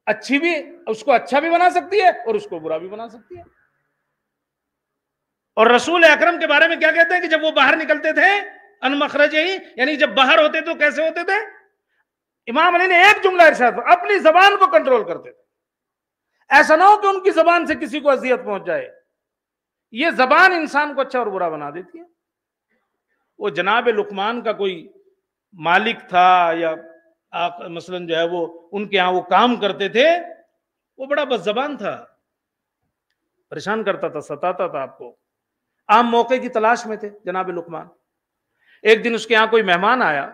اچھی بھی، اس کو اچھا بھی بنا سکتی ہے اور اس کو برا بھی بنا سکتی ہے. اور رسول اکرم کے بارے میں کیا کہتے ہیں کہ جب وہ باہر نکلتے تھے ان مخرجہ، یعنی جب باہر ہوتے تو کیسے ہوتے تھے؟ امام علی نے ایک جملہ ارشاد، اپنی زبان کو کنٹرول کرتے تھے. ایسا نہ ہو کہ ان کی زبان سے کسی کو اذیت پہنچ جائے. یہ زبان انسان کو اچھا اور برا بنا دیتی ہے. وہ جناب لقمان کا کوئی مالک تھا یا مثلا جو ہے وہ ان کے ہاں وہ کام کرتے تھے، وہ بڑا بد زبان تھا، پریشان کرتا تھا، ستاتا تھا آپ کو. عام موقع کی تلاش میں تھے جناب لقمان. ایک دن اس کے ہاں کوئی مہمان آیا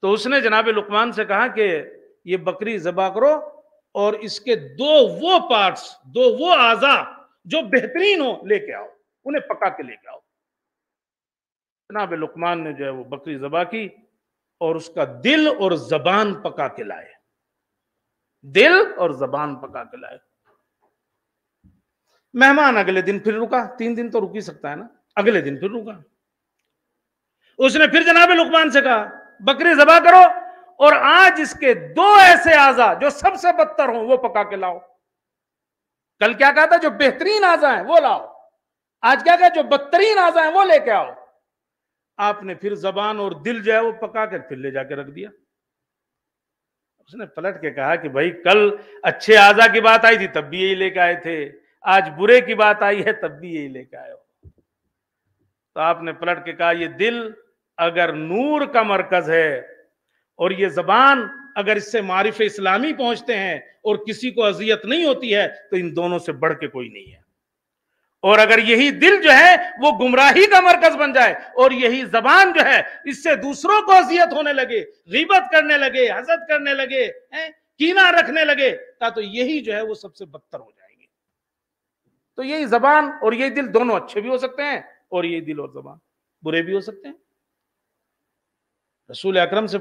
تو اس نے جناب لقمان سے کہا کہ یہ بکری ذبح کرو اور اس کے 2 وہ پارٹس، 2 وہ اعضاء جو بہترین ہو لے کے آؤ، انہیں پکا کے لے کے آؤ. جناب لقمان نے جو ہے وہ بکری ذبح کی اور اس کا دل اور زبان پکا کے لائے، دل اور زبان پکا کے لائے. مہمان اگلے دن پھر رکا، 3 دن تو رک ہی سکتا ہے نا، اگلے دن پھر رکا. اس نے پھر جناب لقمان سے کہا بکری ذبح کرو اور آج اس کے 2 ایسے اعضاء جو سب سے بدتر ہوں وہ پکا کے لاؤ. کل کیا کہا تھا؟ جو بہترین اعضاء ہیں وہ لاؤ. آج کیا کہا؟ جو بدترین اعضاء ہیں وہ لے کے آؤ. آپ نے پھر زبان اور دل جو ہے وہ پکا کر پھر لے جا کے رکھ دیا. اس نے پلٹ کے کہا کہ بھائی کل اچھے اعضاء کی بات آئی تھی تب بھی یہی لے کے آئے تھے، آج برے کی بات آئی ہے تب بھی یہی لے کے آئے ہو. تو آپ نے پلٹ کے کہا یہ دل اگر نور کا مرکز ہے اور یہ زبان اگر اس سے معارف اسلامی پہنچتے ہیں اور کسی کو اذیت نہیں ہوتی ہے تو ان دونوں سے بڑھ کے کوئی نہیں ہے. اور اگر یہی دل جو ہے وہ گمراہی کا مرکز بن جائے اور یہی زبان جو ہے اس سے دوسروں کو اذیت ہونے لگے، غیبت کرنے لگے، حسد کرنے لگے، کینہ رکھنے لگے، تو یہی جو ہے وہ سب سے بدتر ہو جائیں گے. تو یہی زبان اور یہی دل دونوں اچھے بھی ہو سکتے ہیں اور یہی دل اور زبان برے بھی ہو سکتے ہیں. رسول اکرم سے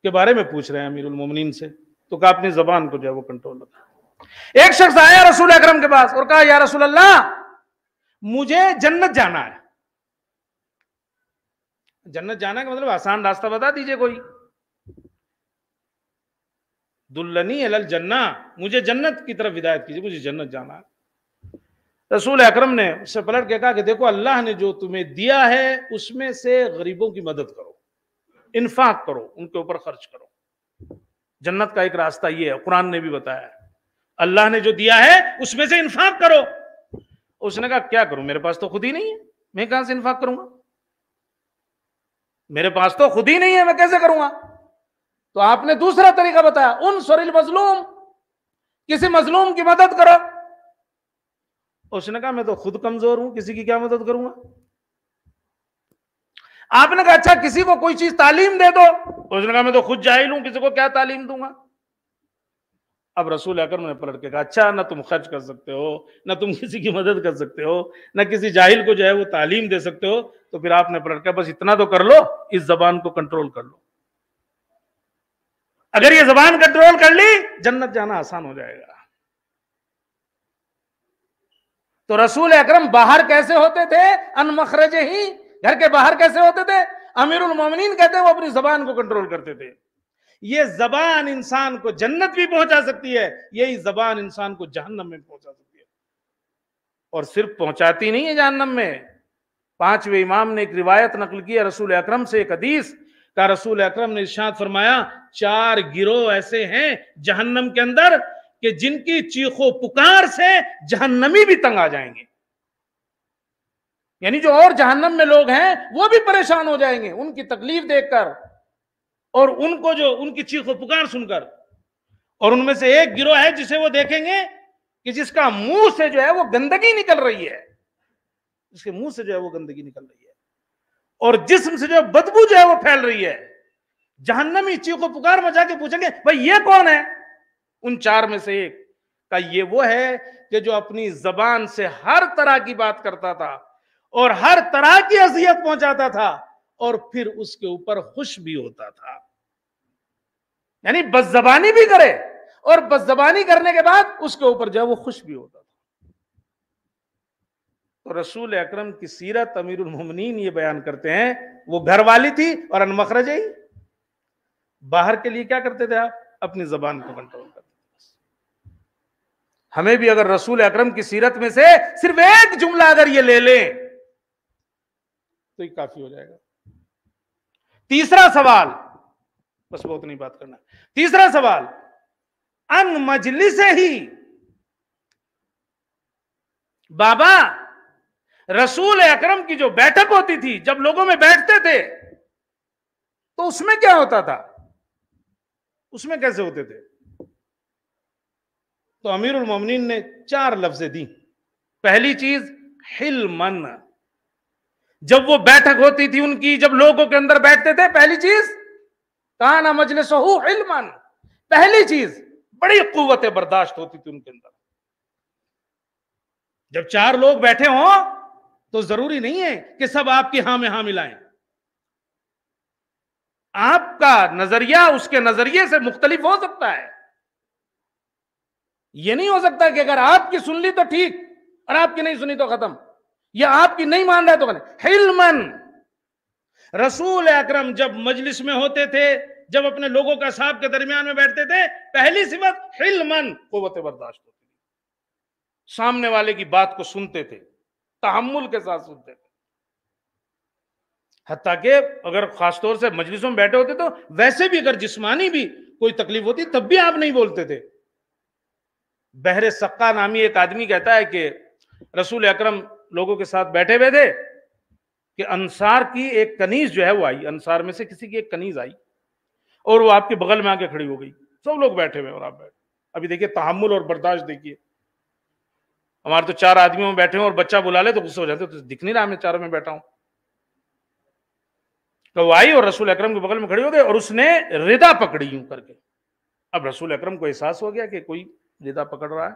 کے بارے میں پوچھ رہے ہیں امیر المومنین سے، تو کہا اپنی زبان کو جو ہے وہ کنٹرول رکھا. ایک شخص آیا رسول اکرم کے پاس اور کہا یا رسول اللہ مجھے جنت جانا ہے. جنت جانا کا مطلب آسان راستہ بتا دیجئے کوئی. دلنی علی الجنہ، مجھے جنت کی طرف ہدایت کیجئے، مجھے جنت جانا ہے. رسول اکرم نے اس سے پلٹ کے کہا کہ دیکھو اللہ نے جو تمہیں دیا ہے اس میں سے غریبوں کی مدد کرو، انفاق کرو، ان کے اوپر خرچ کرو۔ جنت کا ایک راستہ یہ ہے، قرآن نے بھی بتایا ہے، اللہ نے جو دیا ہے اس میں سے انفاق کرو۔ اس نے کہا کیا کروں، میرے پاس تو خود ہی نہیں ہے، میں کہاں سے انفاق کروں گا، میرے پاس تو خود ہی نہیں ہے، میں کیسے کروں گا؟ تو آپ نے دوسرا طریقہ بتایا، انصر المظلوم، کسی مظلوم کی مدد کرو۔ اس نے کہا میں تو خود کمزور ہوں، کسی کی کیا مدد کروں گا؟ آپ نے کہا اچھا کسی کو کوئی چیز تعلیم دے دو۔ اس نے کہا میں تو خود جاہل ہوں، کسی کو کیا تعلیم دوں گا؟ اب رسول اکرم نے پلٹ کے کہا اچھا نہ تم خرچ کر سکتے ہو، نہ تم کسی کی مدد کر سکتے ہو، نہ کسی جاہل کو جو ہے وہ تعلیم دے سکتے ہو، تو پھر آپ نے پلٹ کے بس اتنا تو کر لو، اس زبان کو کنٹرول کر لو۔ اگر یہ زبان کنٹرول کر لی جنت جانا آسان ہو جائے گا۔ تو رسول اکرم باہر کیسے ہوتے تھے؟ ان مخرج ہی، گھر کے باہر کیسے ہوتے تھے؟ امیر المومنین کہتے ہیں وہ اپنی زبان کو کنٹرول کرتے تھے۔ یہ زبان انسان کو جنت بھی پہنچا سکتی ہے، یہی زبان انسان کو جہنم میں پہنچا سکتی ہے، اور صرف پہنچاتی نہیں ہے جہنم میں۔ پانچویں امام نے ایک روایت نقل کی ہے رسول اکرم سے، ایک حدیث کا، رسول اکرم نے ارشاد فرمایا 4 گروہ ایسے ہیں جہنم کے اندر کہ جن کی چیخ و پکار سے جہنمی بھی تنگ آ جائیں گے، یعنی جو اور جہنم میں لوگ ہیں وہ بھی پریشان ہو جائیں گے ان کی تکلیف دیکھ کر، اور ان کو جو ان کی چیخ و پکار سن کر۔ اور ان میں سے ایک گروہ ہے جسے وہ دیکھیں گے کہ جس کا منہ سے جو ہے وہ گندگی نکل رہی ہے، جس کے منہ سے جو ہے وہ گندگی نکل رہی ہے، اور جسم سے جو بدبو جو ہے وہ پھیل رہی ہے۔ جہنمی چیخ و پکار مچا کے پوچھیں گے بھائی یہ کون ہے؟ ان 4 میں سے ایک کا یہ وہ ہے کہ جو اپنی زبان سے ہر طرح کی بات کرتا تھا اور ہر طرح کی اذیت پہنچاتا تھا، اور پھر اس کے اوپر خوش بھی ہوتا تھا، یعنی بد زبانی بھی کرے اور بد زبانی کرنے کے بعد اس کے اوپر جو ہے وہ خوش بھی ہوتا تھا۔ تو رسول اکرم کی سیرت امیر المومنین یہ بیان کرتے ہیں، وہ گھر والی تھی اور ان مخرج ہی۔ باہر کے لیے کیا کرتے تھے آپ؟ اپنی زبان کو کنٹرول کرتے تھے۔ ہمیں بھی اگر رسول اکرم کی سیرت میں سے صرف ایک جملہ اگر یہ لے لیں تو یہ کافی ہو جائے گا۔ تیسرا سوال، بس بہت نہیں بات کرنا، تیسرا سوال، ان مجلس ہی، بابا رسول اکرم کی جو بیٹھک ہوتی تھی، جب لوگوں میں بیٹھتے تھے تو اس میں کیا ہوتا تھا، اس میں کیسے ہوتے تھے؟ تو امیر المومنین نے 4 لفظیں دی۔ پہلی چیز حلمن، جب وہ بیٹھک ہوتی تھی ان کی، جب لوگوں کے اندر بیٹھتے تھے، پہلی چیز کانا مجلسہ حلمن، پہلی چیز بڑی قوت برداشت ہوتی تھی ان کے اندر۔ جب 4 لوگ بیٹھے ہوں تو ضروری نہیں ہے کہ سب آپ کی ہاں میں ہاں ملائیں، آپ کا نظریہ اس کے نظریے سے مختلف ہو سکتا ہے۔ یہ نہیں ہو سکتا کہ اگر آپ کی سن لی تو ٹھیک اور آپ کی نہیں سنی تو ختم، یا آپ کی نہیں مان رہا تو حلمن۔ رسول اکرم جب مجلس میں ہوتے تھے، جب اپنے لوگوں کا صاحب کے درمیان میں بیٹھتے تھے، پہلی صفت حلمن، قوت برداشت ہوتی تھی، سامنے والے کی بات کو سنتے تھے، تحمل کے ساتھ سنتے تھے۔ حتیٰ کہ اگر خاص طور سے مجلسوں میں بیٹھے ہوتے تو ویسے بھی اگر جسمانی بھی کوئی تکلیف ہوتی تب بھی آپ نہیں بولتے تھے۔ بحر سقا نامی ایک آدمی کہتا ہے کہ رسول اکرم لوگوں کے ساتھ بیٹھے ہوئے تھے کہ انصار کی ایک کنیز جو ہے وہ آئی، انصار میں سے کسی کی ایک کنیز آئی اور وہ آپ کے بغل میں آ کے کھڑی ہو گئی، سب لوگ بیٹھے ہوئے اور آپ بیٹھے۔ ابھی دیکھیے تحمل اور برداشت دیکھیے، ہمارے تو 4 آدمیوں میں بیٹھے ہوں اور بچہ بلا لے تو غصہ ہو جاتے، تو دکھ نہیں رہا میں 4 میں بیٹھا ہوں۔ تو وہ آئی اور رسول اکرم کے بغل میں کھڑی ہو گئی اور اس نے ردا پکڑی یوں کر کے۔ اب رسول اکرم کو احساس ہو گیا کہ کوئی ردا پکڑ رہا ہے،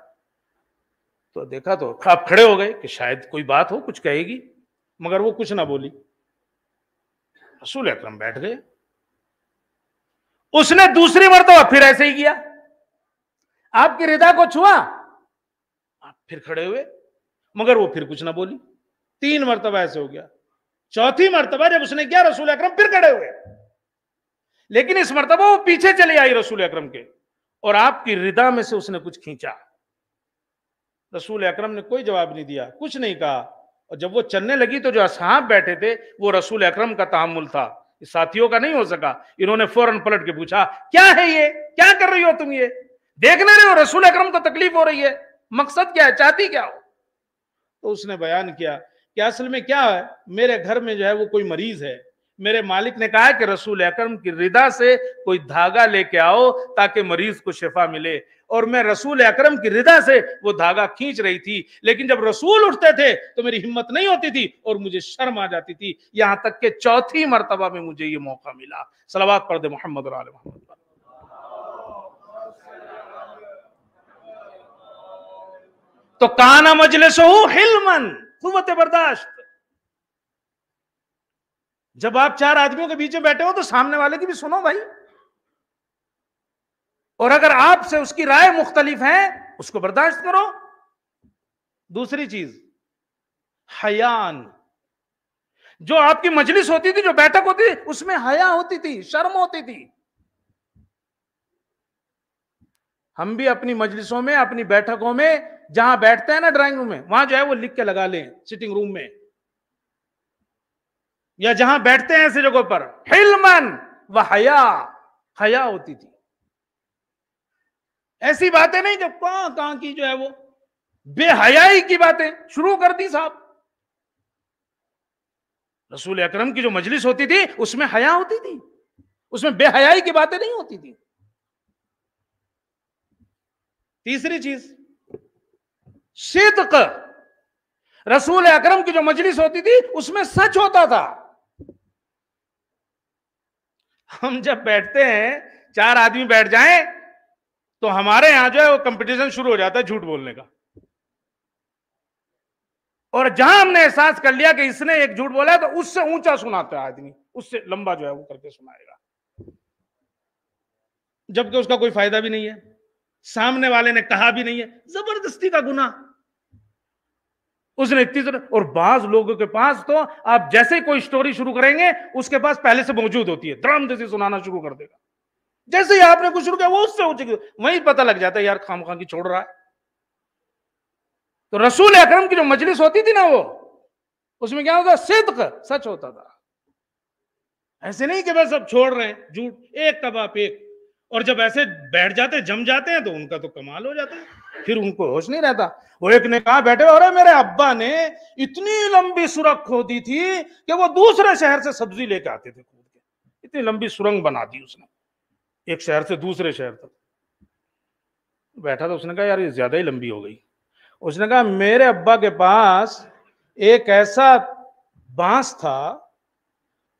تو دیکھا تو آپ کھڑے ہو گئے کہ شاید کوئی بات ہو، کچھ کہے گی، مگر وہ کچھ نہ بولی۔ رسول اکرم بیٹھ گئے، اس نے دوسری مرتبہ پھر ایسے ہی کیا، آپ کی ردا کو چھوا، آپ پھر کھڑے ہوئے، مگر وہ پھر کچھ نہ بولی۔ 3 مرتبہ ایسے ہو گیا، چوتھی مرتبہ جب اس نے کیا رسول اکرم پھر کھڑے ہوئے، لیکن اس مرتبہ وہ پیچھے چلی آئی رسول اکرم کے اور آپ کی ردا میں سے اس نے کچھ کھینچا۔ رسول اکرم نے کوئی جواب نہیں دیا، کچھ نہیں کہا، اور جب وہ چلنے لگی تو جو اصحاب بیٹھے تھے وہ رسول اکرم کا تحمل تھا، ساتھیوں کا نہیں ہو سکا، انہوں نے فوراً پلٹ کے پوچھا کیا ہے یہ، کیا کر رہی ہو تم، یہ دیکھ نہ رہے ہو رسول اکرم کو تکلیف ہو رہی ہے، مقصد کیا ہے، چاہتی کیا ہو؟ تو اس نے بیان کیا کہ اصل میں کیا ہے، میرے گھر میں جو ہے وہ کوئی مریض ہے، میرے مالک نے کہا کہ رسول اکرم کی رضا سے کوئی دھاگا لے کے آؤ تاکہ مریض کو شفا ملے، اور میں رسول اکرم کی رضا سے وہ دھاگا کھینچ رہی تھی، لیکن جب رسول اٹھتے تھے تو میری ہمت نہیں ہوتی تھی اور مجھے شرم آ جاتی تھی، یہاں تک کہ چوتھی مرتبہ میں مجھے یہ موقع ملا۔ صلوات پڑھ دے محمد اور آل محمد پر۔ تو کانا مجلسہ حلمن، قوت برداشت۔ جب آپ چار آدمیوں کے بیچ میں بیٹھے ہو تو سامنے والے کی بھی سنو بھائی، اور اگر آپ سے اس کی رائے مختلف ہے اس کو برداشت کرو۔ دوسری چیز حیان، جو آپ کی مجلس ہوتی تھی، جو بیٹھک ہوتی تھی، اس میں حیا ہوتی تھی، شرم ہوتی تھی۔ ہم بھی اپنی مجلسوں میں، اپنی بیٹھکوں میں جہاں بیٹھتے ہیں نا ڈرائنگ روم میں، وہاں جو ہے وہ لکھ کے لگا لیں سٹنگ روم میں، یا جہاں بیٹھتے ہیں ایسی جگہوں پر، حلمن و حیا، حیا ہوتی تھی۔ ایسی باتیں نہیں جب کہاں کی جو ہے وہ بے حیائی کی باتیں شروع کر دی صاحب۔ رسول اکرم کی جو مجلس ہوتی تھی اس میں حیا ہوتی تھی، اس میں بے حیائی کی باتیں نہیں ہوتی تھی۔ تیسری چیز صدق، رسول اکرم کی جو مجلس ہوتی تھی اس میں سچ ہوتا تھا۔ ہم جب بیٹھتے ہیں، چار آدمی بیٹھ جائیں تو ہمارے یہاں جو ہے وہ کمپٹیشن شروع ہو جاتا ہے جھوٹ بولنے کا، اور جہاں ہم نے احساس کر لیا کہ اس نے ایک جھوٹ بولا ہے تو اس سے اونچا سناتا ہے آدمی، اس سے لمبا جو ہے وہ کر کے سنائے گا، جبکہ اس کا کوئی فائدہ بھی نہیں ہے، سامنے والے نے کہا بھی نہیں ہے، زبردستی کا گناہ اس نے اتنی طرح۔ اور بعض لوگوں کے پاس تو آپ جیسے ہی کوئی سٹوری شروع کریں گے اس کے پاس پہلے سے موجود ہوتی ہے، درام جیسے سنانا شروع کر دے گا، جیسے ہی آپ نے کچھ شروع کیا وہ اس سے اونچی، وہیں پتہ لگ جاتا ہے یار خام خواہ کی چھوڑ رہا ہے۔ تو رسول اکرم کی جو مجلس ہوتی تھی نا وہ، اس میں کیا ہوتا، صدق، سچ ہوتا تھا۔ ایسے نہیں کہ بس اب چھوڑ رہے ہیں جھوٹ، ایک کا باپ ایک، اور جب ایسے بیٹھ جاتے جم جاتے ہیں تو ان کا تو کمال ہو جاتا ہے، پھر ان کو ہوش نہیں رہتا۔ وہ ایک نے کہا بیٹھے، اور میرے ابا نے اتنی لمبی سرنگ کھودی تھی کہ وہ دوسرے شہر سے سبزی لے کے آتے تھے کھود کے، اتنی لمبی سرنگ بنا دی اس نے ایک شہر سے دوسرے شہر تک۔ بیٹھا تو اس نے کہا یار یہ زیادہ ہی لمبی ہو گئی۔ اس نے کہا میرے ابا کے پاس ایک ایسا بانس تھا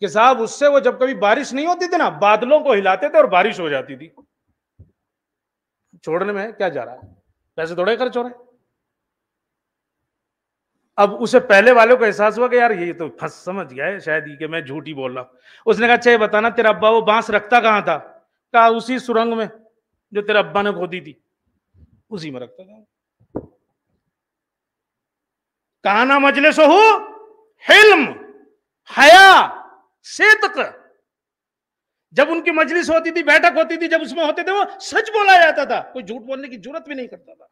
کہ صاحب اس سے وہ جب کبھی بارش نہیں ہوتی تھی نا، بادلوں کو ہلاتے تھے اور بارش ہو جاتی تھی۔ چھوڑنے میں کیا جا رہا ہے، پیسے تھوڑے خرچ ہو رہے ہیں۔ اب اسے پہلے والوں کو احساس ہوا کہ یار یہ تو پھنس سمجھ گیا ہے شاید کہ میں جھوٹ ہی بول رہا ہوں۔ اس نے کہا اچھا یہ بتانا تیرا ابا وہ بانس رکھتا کہاں تھا؟ کہا اسی سرنگ میں جو تیرے ابا نے کھودی تھی، اسی میں رکھتا تھا۔ کانا مجلس ہو حلم، حیا، صدق۔ جب ان کی مجلس ہوتی تھی، بیٹھک ہوتی تھی، جب اس میں ہوتے تھے وہ سچ بولا جاتا تھا، کوئی جھوٹ بولنے کی جرت بھی نہیں کرتا تھا۔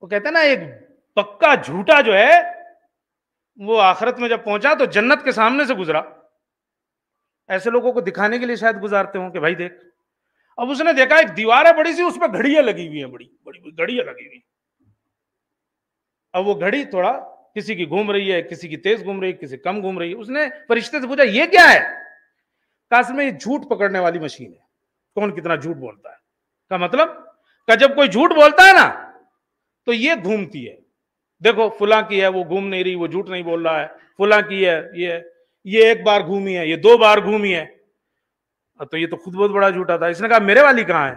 وہ کہتے ہیں نا ایک پکا جھوٹا جو ہے وہ آخرت میں جب پہنچا تو جنت کے سامنے سے گزرا، ایسے لوگوں کو دکھانے کے لیے شاید گزارتے ہوں کہ بھائی دیکھ۔ اب اس نے دیکھا ایک دیوار ہے بڑی سی، اس پہ گھڑیاں لگی ہوئی ہیں، بڑی بڑی گھڑیاں لگی ہوئی ہیں۔ اب وہ گھڑی تھوڑا کسی کی گھوم رہی ہے، کسی کی تیز گھوم رہی ہے، کسی کم گھوم رہی ہے۔ اس نے فرشتے سے پوچھا یہ کیا ہے؟ کہا اصل میں یہ جھوٹ پکڑنے والی مشین ہے، کون کتنا جھوٹ بولتا ہے۔ کا مطلب کہ جب کوئی جھوٹ بولتا ہے نا تو یہ گھومتی ہے، دیکھو فلاں کی ہے وہ گھوم نہیں رہی، وہ جھوٹ نہیں بول رہا ہے، فلاں کی ہے یہ ایک بار گھومی ہے، یہ دو بار گھومی ہے، تو یہ تو خود بہت بڑا جھوٹا تھا۔ اس نے کہا میرے والی کہاں ہے؟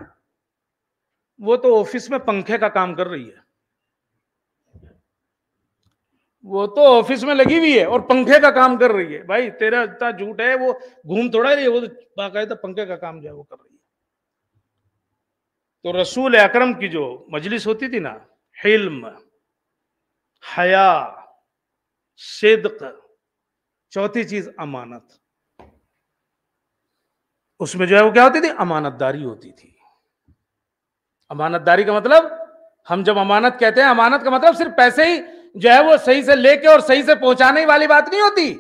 وہ تو آفس میں پنکھے کا کام کر رہی ہے، وہ تو آفس میں لگی ہوئی ہے اور پنکھے کا کام کر رہی ہے۔ بھائی تیرا اتنا جھوٹ ہے، وہ گھوم تھوڑا رہی ہے، وہ تو باقاعدہ پنکھے کا کام جو ہے وہ کر رہی ہے۔ تو رسول اکرم کی جو مجلس ہوتی تھی نا، حلم، حیا، صدق، چوتھی چیز امانت، اس میں جو ہے وہ کیا ہوتی تھی، امانت داری ہوتی تھی۔ امانت داری کا مطلب، ہم جب امانت کہتے ہیں، امانت کا مطلب صرف پیسے ہی جو ہے وہ صحیح سے لے کے اور صحیح سے پہنچانے والی بات نہیں ہوتی.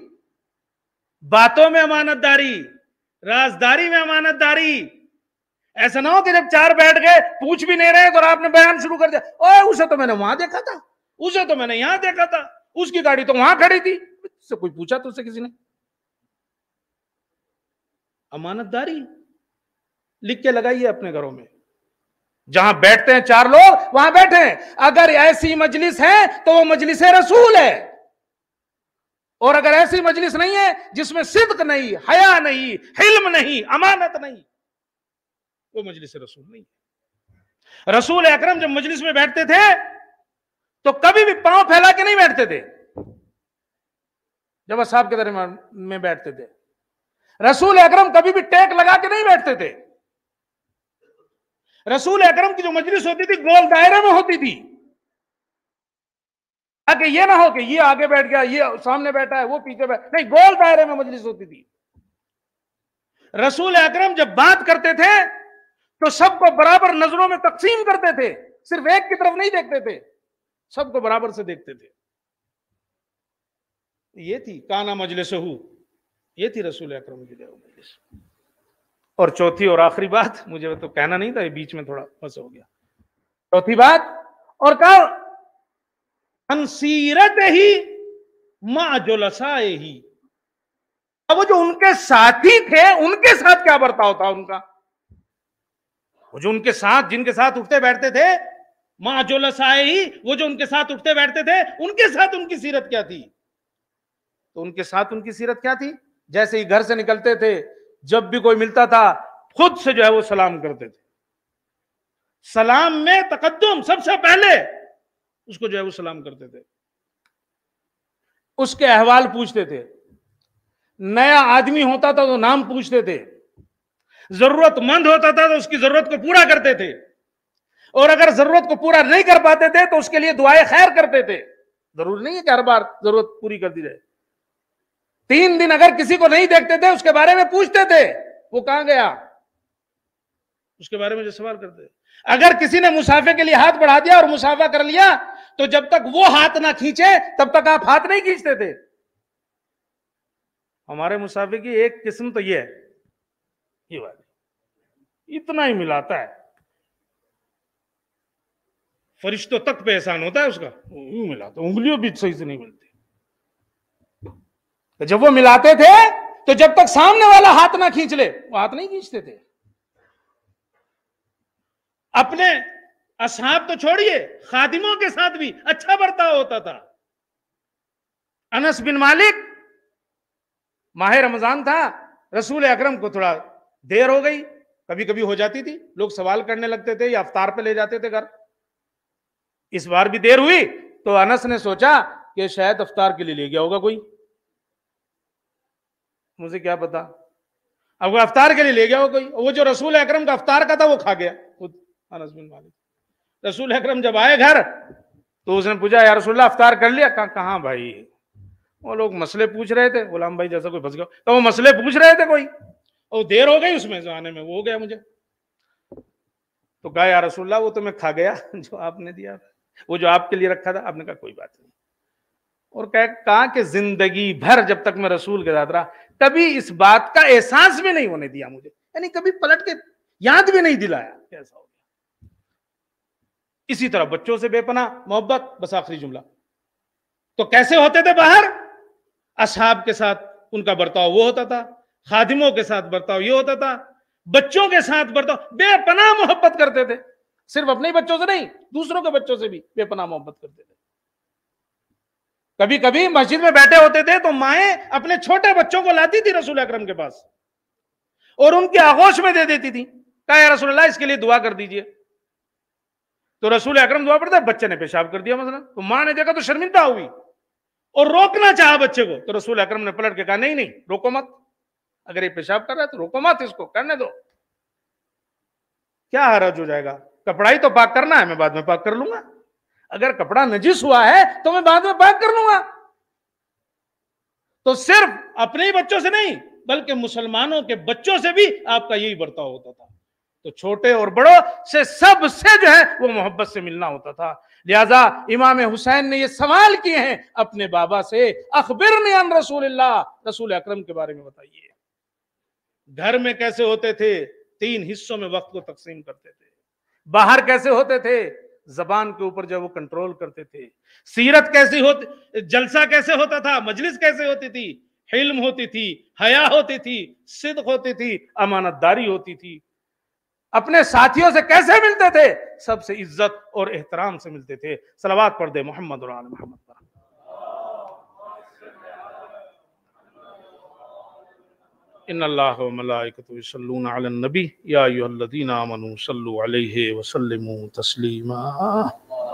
باتوں میں امانت داری، رازداری میں امانت داری. ایسا نہ ہو کہ جب چار بیٹھ گئے پوچھ بھی نہیں رہے تو آپ نے بیان شروع کر دیا، اوے اسے تو میں نے وہاں دیکھا تھا، اسے تو میں نے یہاں دیکھا تھا، اس کی گاڑی تو وہاں کھڑی تھی. اس سے کوئی پوچھا تو اسے کسی نے؟ امانت داری لکھ کے لگائیے اپنے گھروں میں. جہاں بیٹھتے ہیں چار لوگ وہاں بیٹھیں. اگر ایسی مجلس ہے تو وہ مجلس رسول ہے، اور اگر ایسی مجلس نہیں ہے جس میں صدق نہیں، حیا نہیں، حلم نہیں، امانت نہیں، وہ مجلس رسول نہیں ہے. رسول اکرم جب مجلس میں بیٹھتے تھے تو کبھی بھی پاؤں پھیلا کے نہیں بیٹھتے تھے. جب اصحاب کے درمیان میں بیٹھتے تھے رسول اکرم کبھی بھی ٹیک لگا کے نہیں بیٹھتے تھے. رسول اکرم کی جو مجلس ہوتی تھی گول دائرے میں ہوتی تھی، تاکہ یہ نہ ہو کہ یہ آگے بیٹھ گیا، یہ سامنے بیٹھا ہے، وہ پیچھے بیٹھا، نہیں، گول دائرے میں مجلس ہوتی تھی. رسول اکرم جب بات کرتے تھے تو سب کو برابر نظروں میں تقسیم کرتے تھے، صرف ایک کی طرف نہیں دیکھتے تھے، سب کو برابر سے دیکھتے تھے. یہ تھی کانا مجلس یہ تھی رسول اکرم کی مجلس. اور چوتھی اور آخری بات، مجھے تو کہنا نہیں تھا، یہ بیچ میں تھوڑا پھنس ہو گیا. چوتھی بات اور کہا انسیرت ہی ما جلسائے ہی. اب وہ جو ان کے ساتھی تھے ان کے ساتھ کیا برتاؤ تھا ان کا، وہ جو ان کے ساتھ جن کے ساتھ اٹھتے بیٹھتے تھے، ما جلسائے ہی، وہ جو ان کے ساتھ اٹھتے بیٹھتے تھے ان کے ساتھ ان کی سیرت کیا تھی. تو ان کے ساتھ ان کی سیرت کیا تھی؟ جیسے ہی گھر سے نکلتے تھے جب بھی کوئی ملتا تھا خود سے جو ہے وہ سلام کرتے تھے. سلام میں تقدم، سب سے پہلے اس کو جو ہے وہ سلام کرتے تھے. اس کے احوال پوچھتے تھے. نیا آدمی ہوتا تھا تو نام پوچھتے تھے. ضرورت مند ہوتا تھا تو اس کی ضرورت کو پورا کرتے تھے، اور اگر ضرورت کو پورا نہیں کر پاتے تھے تو اس کے لیے دعائیں خیر کرتے تھے. ضروری نہیں ہے کہ ہر بار ضرورت پوری کر دی جائے. 3 دن اگر کسی کو نہیں دیکھتے تھے اس کے بارے میں پوچھتے تھے وہ کہاں گیا، اس کے بارے میں جو سوال کرتے. اگر کسی نے مسافے کے لیے ہاتھ بڑھا دیا اور مسافہ کر لیا تو جب تک وہ ہاتھ نہ کھینچے تب تک آپ ہاتھ نہیں کھینچتے تھے. ہمارے مسافے کی ایک قسم تو یہ ہے، یہ والی اتنا ہی ملاتا ہے، فرشتوں تک پہ احسان ہوتا ہے اس کا، ملاتا انگلیوں بھی صحیح سے نہیں ملتی. جب وہ ملاتے تھے تو جب تک سامنے والا ہاتھ نہ کھینچ لے وہ ہاتھ نہیں کھینچتے تھے. اپنے اصحاب تو چھوڑیے، خادموں کے ساتھ بھی اچھا برتاؤ ہوتا تھا. انس بن مالک، ماہ رمضان تھا، رسول اکرم کو تھوڑا دیر ہو گئی، کبھی کبھی ہو جاتی تھی، لوگ سوال کرنے لگتے تھے یا افطار پہ لے جاتے تھے گھر. اس بار بھی دیر ہوئی تو انس نے سوچا کہ شاید افطار کے لیے لے گیا ہوگا کوئی، مجھے کیا پتا. اب وہ افطار کے لیے لے گیا ہو کوئی، وہ جو رسول اکرم کا افطار کا تھا وہ کھا گیا خود انس بن مالک. رسول اکرم جب آئے گھر تو اس نے پوچھا یا رسول اللہ افطار کر لیا؟ کہاں بھائی، وہ لوگ مسئلے پوچھ رہے تھے، غلام بھائی جیسا کوئی پھنس گیا تو وہ مسئلے پوچھ رہے تھے کوئی، اور دیر ہو گئی اس میں آنے میں، وہ ہو گیا مجھے. تو کہا یا رسول اللہ وہ تو میں کھا گیا جو آپ نے دیا، وہ جو آپ کے لیے رکھا تھا. آپ نے کہا کوئی بات نہیں. اور کہا کہ زندگی بھر جب تک میں رسول کے ساتھ رہا کبھی اس بات کا احساس بھی نہیں ہونے دیا مجھے، یعنی کبھی پلٹ کے یاد بھی نہیں دلایا. کیسا ہو گیا. اسی طرح بچوں سے بے پناہ محبت. بس آخری جملہ، تو کیسے ہوتے تھے باہر؟ اصحاب کے ساتھ ان کا برتاؤ وہ ہوتا تھا، خادموں کے ساتھ برتاؤ یہ ہوتا تھا، بچوں کے ساتھ برتاؤ بے پناہ محبت کرتے تھے. صرف اپنے بچوں سے نہیں، دوسروں کے بچوں سے بھی بے پناہ محبت کرتے تھے. کبھی کبھی مسجد میں بیٹھے ہوتے تھے تو مائیں اپنے چھوٹے بچوں کو لاتی تھی رسول اکرم کے پاس اور ان کی آغوش میں دے دیتی تھی. کہا یا رسول اللہ اس کے لیے دعا کر دیجئے. تو رسول اکرم دعا پڑھتا ہے، بچے نے پیشاب کر دیا مثلا، تو ماں نے دیکھا تو شرمندہ ہوئی اور روکنا چاہا بچے کو، تو رسول اکرم نے پلٹ کے کہا نہیں نہیں روکو مت، اگر یہ پیشاب کر رہا ہے تو روکو مت، اس کو کرنے دو، کیا حرج ہو جائے گا، کپڑا ہی تو پاک کرنا ہے، میں بعد میں پاک کر لوں گا، اگر کپڑا نجس ہوا ہے تو میں بعد میں پاک کر لوں گا. تو صرف اپنے ہی بچوں سے نہیں بلکہ مسلمانوں کے بچوں سے بھی آپ کا یہی برتاؤ ہوتا تھا. تو چھوٹے اور بڑوں سے سب سے جو ہے وہ محبت سے ملنا ہوتا تھا. لہذا امام حسین نے یہ سوال کیے ہیں اپنے بابا سے، اخبرنی عن رسول اللہ، رسول اکرم کے بارے میں بتائیے. گھر میں کیسے ہوتے تھے؟ 3 حصوں میں وقت کو تقسیم کرتے تھے. باہر کیسے ہوتے تھے؟ زبان کے اوپر جب وہ کنٹرول کرتے تھے. سیرت کیسی ہوتی، جلسہ کیسے ہوتا تھا، مجلس کیسے ہوتی تھی؟ حلم ہوتی تھی، حیا ہوتی تھی، صدق ہوتی تھی، امانت داری ہوتی تھی. اپنے ساتھیوں سے کیسے ملتے تھے؟ سب سے عزت اور احترام سے ملتے تھے. صلوات پڑھ دے محمد اور آل محمد پر. ان اللہ و ملائکتہ یصلون علی النبی یا ایھا الذین آمنوا صلوا علیہ وسلموا تسلیما.